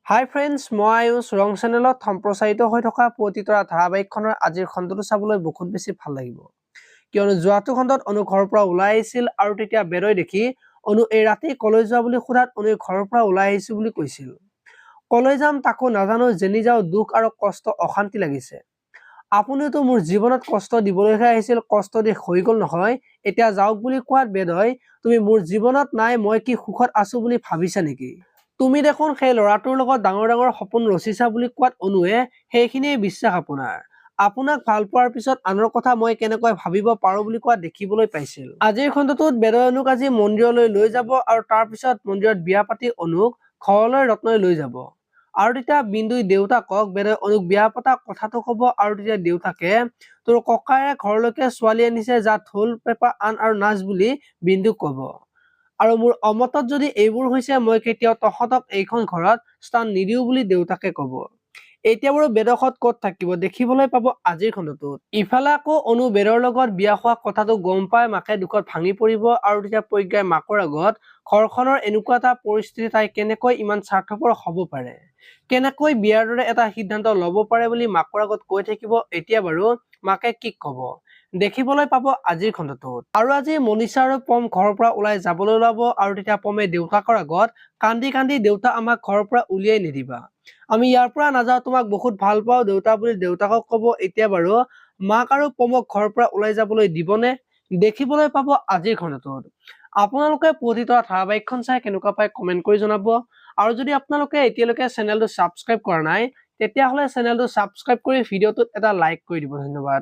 হাই friends, মই আয়ুষ ৰং চেনেলত সম্প্ৰচাৰিত হৈ থকা পতিতৰা ধাৰাবাহিকখনৰ আজিৰ খণ্ডটো চাবলৈ বহুত বেছি ভাল লাগিব। কিয়নো যোৱাটো খণ্ডত অনু ঘৰৰ পৰা ওলাই আহিছিল আৰু তেতিয়া বেদই দেখি অনু এই ৰাতি কলৈ যোৱা বুলি সোধাত অনু ঘৰৰ পৰা ওলাই আহিছো বুলি কৈছিল। কলৈ যাম তাকো নাজানো, যেনি যাওঁ দুখ আৰু কষ্ট অশান্তি লাগিছে। আপুনিওতো মোৰ জীৱনত কষ্ট দিবলৈহে আহিছিল, কষ্ট দি হৈ গ'ল নহয়, এতিয়া যাওক বুলি কোৱাত বেদই তুমি মোৰ জীৱনত নাই, মই কি সুখত আছো বুলি ভাবিছা নেকি? তুমি দেখোন সেই ল'ৰাটোৰ লগত ডাঙৰ ডাঙৰ সপোন ৰচিছা বুলি কোৱাত অনুৱে সেইখিনিয়ে বিশ্বাস আপোনাক ভাল পোৱাৰ পিছত আনৰ কথা মই কেনেকৈ ভাবিব পাৰো বুলি কোৱা দেখিবলৈ পাইছিল। আজিৰ খণ্ডটোত বেদই অনুক আজি মন্দিৰলৈ লৈ যাব আৰু তাৰ পিছত মন্দিৰত বিয়া পাতি অনুক ঘৰলৈ ৰত্নই লৈ যাব। আৰু তেতিয়া বিন্দুই দেউতাকক বেদই অনুক বিয়া পতা কথাটো কব আৰু তেতিয়া দেউতাকে তোৰ ককায়ে ঘৰলৈকে ছোৱালী আনিছে, যা ঢোল পেপা আন আৰু নাচ বুলি বিন্দুক কব। আৰু মোৰ অমতত যদি এইবোৰ হৈছে, মই কেতিয়াও তহঁতক এইখন ঘৰত স্থান নিদিও বুলি দেউতাকে কব। এতিয়া বাৰু বেদখত ক'ত থাকিব দেখিবলৈ পাব আজিৰ খণ্ডটোত। ইফালে আকৌ অনু বেদৰ লগত বিয়া হোৱা কথাটো গম পাই মাকে দুখত ভাঙি পৰিব আৰু তেতিয়া প্ৰজ্ঞাই মাকৰ আগত ঘৰখনৰ এনেকুৱা এটা পৰিস্থিতি তাই কেনেকৈ ইমান স্বাৰ্থপৰ হ'ব পাৰে, কেনেকৈ বিয়াৰ দৰে এটা সিদ্ধান্ত ল'ব পাৰে বুলি মাকৰ আগত কৈ থাকিব। এতিয়া বাৰু মাকে কি কব দেখিবলৈ পাব আজিৰ খণ্ডটোত। আৰু আজি মনিষা আৰু পম ঘৰৰ পৰা ওলাই যাবলৈ ওলাব আৰু তেতিয়া পমে দেউতাকৰ আগত কান্দি কান্দি দেউতা আমাক ঘৰৰ পৰা উলিয়াই নিদিবা, আমি ইয়াৰ পৰা নাযাওঁ, তোমাক বহুত ভাল পাওঁ দেউতা বুলি দেউতাকক কব। এতিয়া বাৰু মাক আৰু পমক ঘৰৰ পৰা ওলাই যাবলৈ দিবনে দেখিবলৈ পাব আজিৰ খণ্ডটোত। আপোনালোকে পতিতৰা ধাৰাবাহিকখন চাই কেনেকুৱা পায় কমেন্ট কৰি জনাব। আৰু যদি আপোনালোকে এতিয়ালৈকে চেনেলটো ছাবস্ক্ৰাইব কৰা নাই তেতিয়াহ'লে চেনেলটো ছাবস্ক্ৰাইব কৰি ভিডিঅ'টোত এটা লাইক কৰি দিব। ধন্যবাদ।